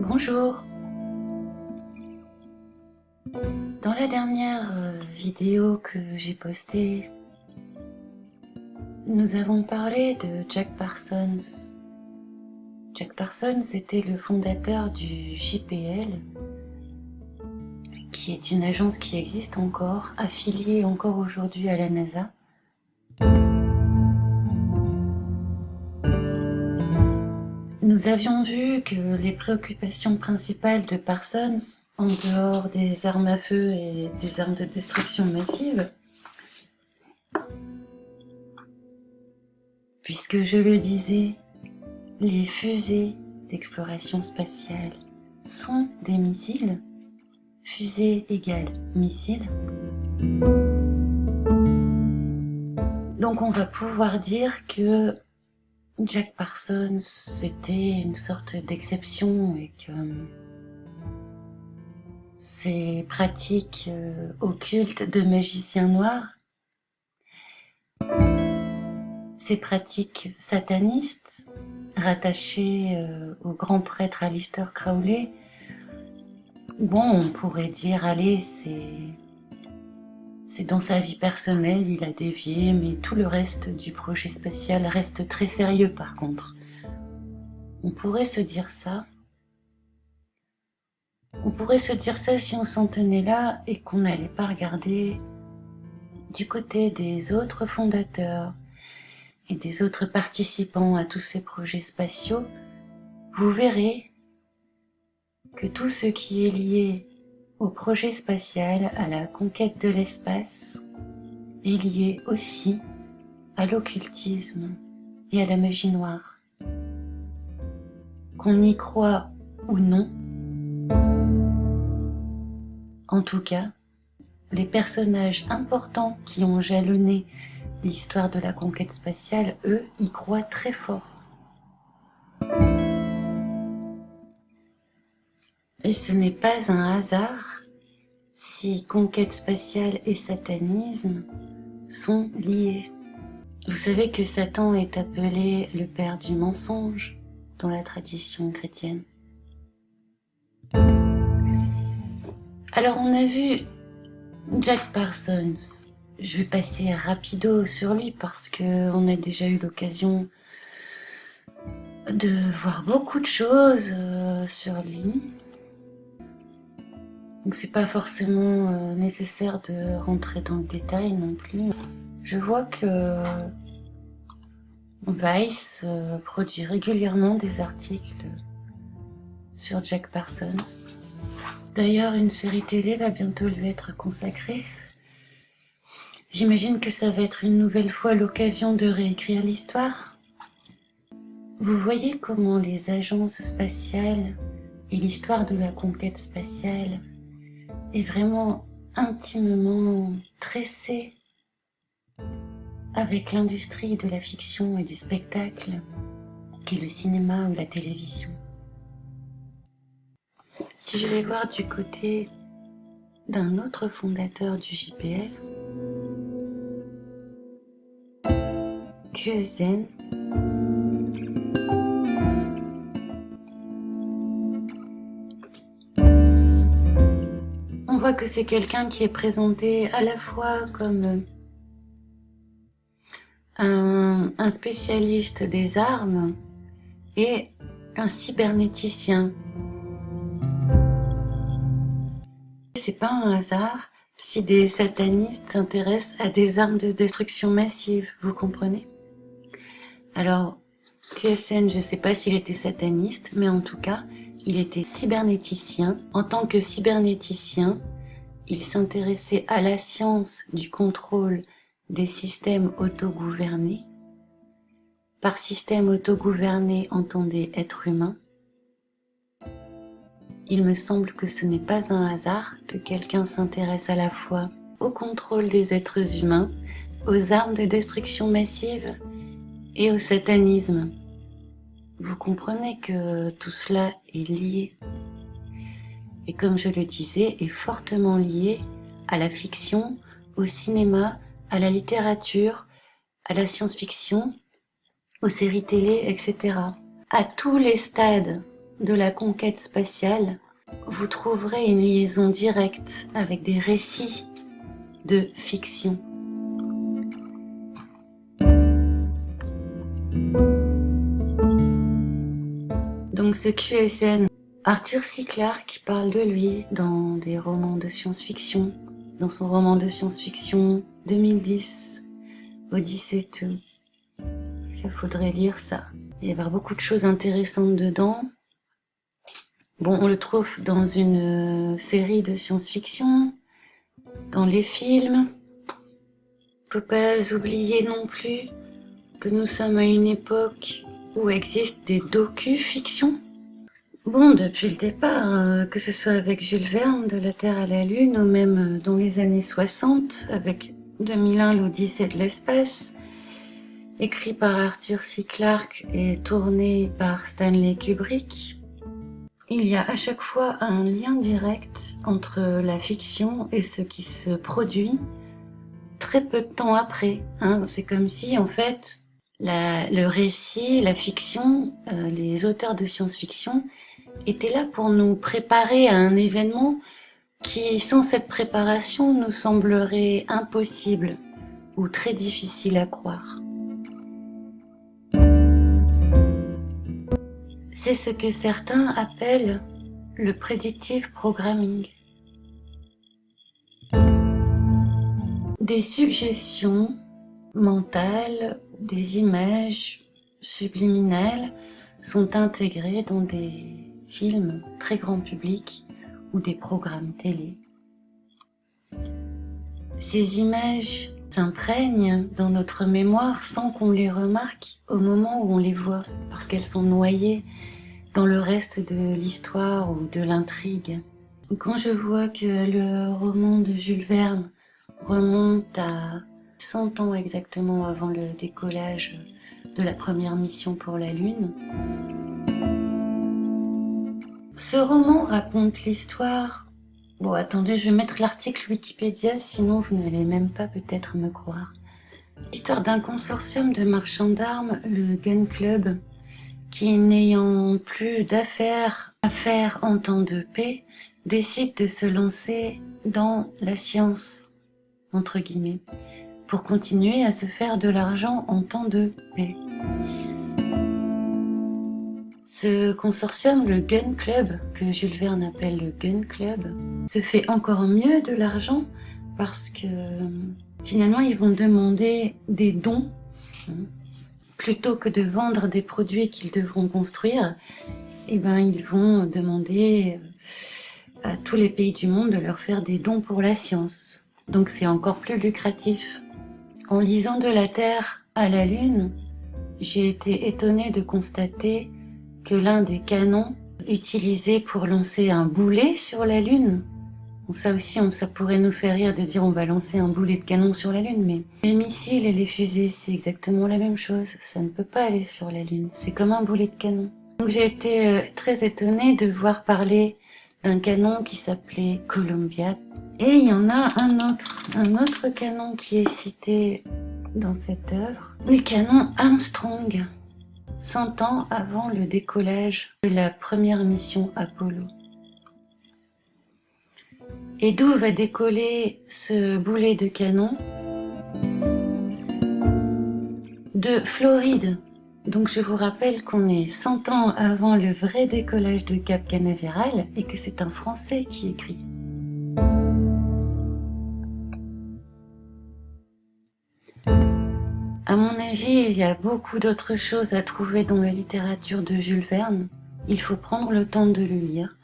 Bonjour. Dans la dernière vidéo que j'ai postée, nous avons parlé de Jack Parsons. Jack Parsons était le fondateur du JPL, qui est une agence qui existe encore, affiliée encore aujourd'hui à la NASA. Nous avions vu que les préoccupations principales de Parsons, en dehors des armes à feu et des armes de destruction massive, puisque je le disais, les fusées d'exploration spatiale sont des missiles. Fusée égale missile. Donc on va pouvoir dire que Jack Parsons c'était une sorte d'exception et que ces pratiques occultes de magiciens noirs, ces pratiques satanistes rattachées au grand prêtre Aleister Crowley, bon, on pourrait dire, allez, c'est dans sa vie personnelle, il a dévié, mais tout le reste du projet spatial reste très sérieux par contre. On pourrait se dire ça. On pourrait se dire ça si on s'en tenait là et qu'on n'allait pas regarder du côté des autres fondateurs et des autres participants à tous ces projets spatiaux. Vous verrez que tout ce qui est lié au projet spatial, à la conquête de l'espace, est lié aussi à l'occultisme et à la magie noire. Qu'on y croit ou non, en tout cas, les personnages importants qui ont jalonné l'histoire de la conquête spatiale, eux, y croient très fort. Et ce n'est pas un hasard si conquête spatiale et satanisme sont liés. Vous savez que Satan est appelé le père du mensonge dans la tradition chrétienne. Alors on a vu Jack Parsons. Je vais passer rapido sur lui parce qu'on a déjà eu l'occasion de voir beaucoup de choses sur lui. Donc c'est pas forcément nécessaire de rentrer dans le détail non plus. Je vois que Vice produit régulièrement des articles sur Jack Parsons. D'ailleurs, une série télé va bientôt lui être consacrée. J'imagine que ça va être une nouvelle fois l'occasion de réécrire l'histoire. Vous voyez comment les agences spatiales et l'histoire de la conquête spatiale est vraiment intimement tressée avec l'industrie de la fiction et du spectacle, qu'est le cinéma ou la télévision. Si je vais voir du côté d'un autre fondateur du JPL, Guösen, on voit que c'est quelqu'un qui est présenté à la fois comme un spécialiste des armes et un cybernéticien. C'est pas un hasard si des satanistes s'intéressent à des armes de destruction massive, vous comprenez? Alors, QSN, je sais pas s'il était sataniste, mais en tout cas, il était cybernéticien. En tant que cybernéticien, il s'intéressait à la science du contrôle des systèmes autogouvernés. Par système autogouverné, entendez être humain. Il me semble que ce n'est pas un hasard que quelqu'un s'intéresse à la fois au contrôle des êtres humains, aux armes de destruction massive et au satanisme. Vous comprenez que tout cela est lié. Et comme je le disais, est fortement lié à la fiction, au cinéma, à la littérature, à la science-fiction, aux séries télé, etc. À tous les stades de la conquête spatiale, vous trouverez une liaison directe avec des récits de fiction. Donc ce QSN, Arthur C. Clarke parle de lui dans des romans de science-fiction, dans son roman de science-fiction 2010, Odyssey 2. Il faudrait lire ça. Il va y avoir beaucoup de choses intéressantes dedans. Bon, on le trouve dans une série de science-fiction, dans les films. Faut pas oublier non plus que nous sommes à une époque où existent des docu-fictions. Bon, depuis le départ, que ce soit avec Jules Verne, De la Terre à la Lune, ou même dans les années 60, avec 2001, l'Odyssée de l'espace, écrit par Arthur C. Clarke et tourné par Stanley Kubrick, il y a à chaque fois un lien direct entre la fiction et ce qui se produit très peu de temps après. Hein. C'est comme si, en fait, le récit, la fiction, les auteurs de science-fiction étaient là pour nous préparer à un événement qui, sans cette préparation, nous semblerait impossible ou très difficile à croire. C'est ce que certains appellent le predictive programming. Des suggestions mentales, des images subliminales sont intégrées dans des films très grand public ou des programmes télé. Ces images s'imprègnent dans notre mémoire sans qu'on les remarque au moment où on les voit, parce qu'elles sont noyées dans le reste de l'histoire ou de l'intrigue. Quand je vois que le roman de Jules Verne remonte à 100 ans exactement avant le décollage de la première mission pour la Lune, ce roman raconte l'histoire... Bon, attendez, je vais mettre l'article Wikipédia, sinon vous n'allez même pas peut-être me croire. L'histoire d'un consortium de marchands d'armes, le Gun Club, qui, n'ayant plus d'affaires à faire en temps de paix, décide de se lancer dans la science, entre guillemets, pour continuer à se faire de l'argent en temps de paix. Ce consortium, le Gun Club, que Jules Verne appelle le Gun Club, se fait encore mieux de l'argent parce que finalement ils vont demander des dons, plutôt que de vendre des produits qu'ils devront construire. Eh ben, ils vont demander à tous les pays du monde de leur faire des dons pour la science. Donc c'est encore plus lucratif. En lisant De la Terre à la Lune, j'ai été étonnée de constater que l'un des canons utilisés pour lancer un boulet sur la Lune, bon, ça aussi, ça pourrait nous faire rire de dire on va lancer un boulet de canon sur la Lune, mais les missiles et les fusées, c'est exactement la même chose. Ça ne peut pas aller sur la Lune. C'est comme un boulet de canon. Donc j'ai été très étonnée de voir parler d'un canon qui s'appelait Columbia. Et il y en a un autre canon qui est cité dans cette œuvre, le canon Armstrong, 100 ans avant le décollage de la première mission Apollo. Et d'où va décoller ce boulet de canon? De Floride. Donc je vous rappelle qu'on est 100 ans avant le vrai décollage de Cap Canaveral et que c'est un Français qui écrit. À mon avis, il y a beaucoup d'autres choses à trouver dans la littérature de Jules Verne. Il faut prendre le temps de le lire.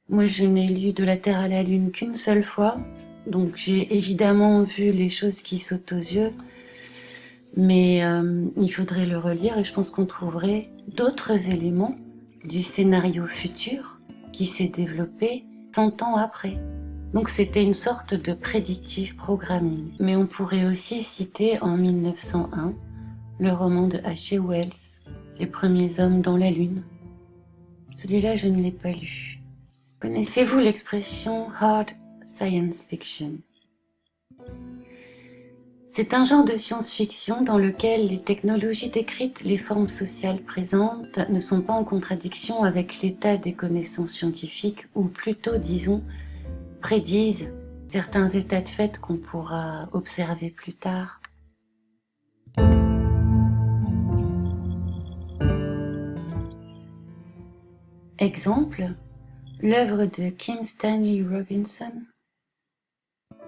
Moi, je n'ai lu De la Terre à la Lune qu'une seule fois, donc j'ai évidemment vu les choses qui sautent aux yeux, mais il faudrait le relire et je pense qu'on trouverait d'autres éléments du scénario futur qui s'est développé 100 ans après. Donc c'était une sorte de predictive programming. Mais on pourrait aussi citer en 1901 le roman de H.G. Wells, Les premiers hommes dans la Lune. Celui-là, je ne l'ai pas lu. Connaissez-vous l'expression hard science fiction? C'est un genre de science-fiction dans lequel les technologies décrites, les formes sociales présentes, ne sont pas en contradiction avec l'état des connaissances scientifiques, ou plutôt, disons, prédisent certains états de fait qu'on pourra observer plus tard. Exemple, l'œuvre de Kim Stanley Robinson,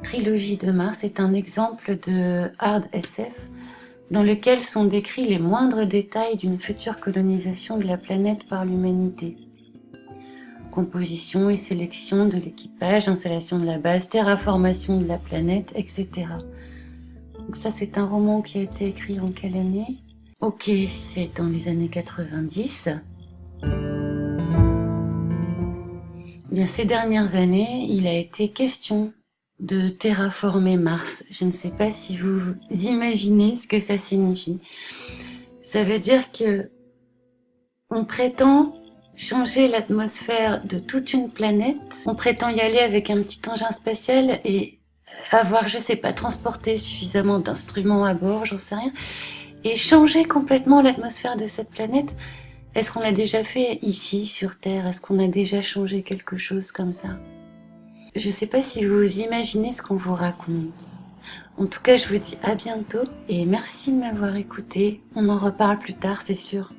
Trilogie de Mars, est un exemple de hard SF dans lequel sont décrits les moindres détails d'une future colonisation de la planète par l'humanité. Composition et sélection de l'équipage, installation de la base, terraformation de la planète, etc. Donc ça, c'est un roman qui a été écrit en quelle année? Ok, c'est dans les années 90. Bien, ces dernières années, il a été question de terraformer Mars. Je ne sais pas si vous imaginez ce que ça signifie. Ça veut dire que on prétend changer l'atmosphère de toute une planète. On prétend y aller avec un petit engin spatial et avoir, je sais pas, transporté suffisamment d'instruments à bord, j'en sais rien, et changer complètement l'atmosphère de cette planète. Est-ce qu'on l'a déjà fait ici, sur Terre? Est-ce qu'on a déjà changé quelque chose comme ça? Je sais pas si vous imaginez ce qu'on vous raconte. En tout cas, je vous dis à bientôt et merci de m'avoir écouté. On en reparle plus tard, c'est sûr.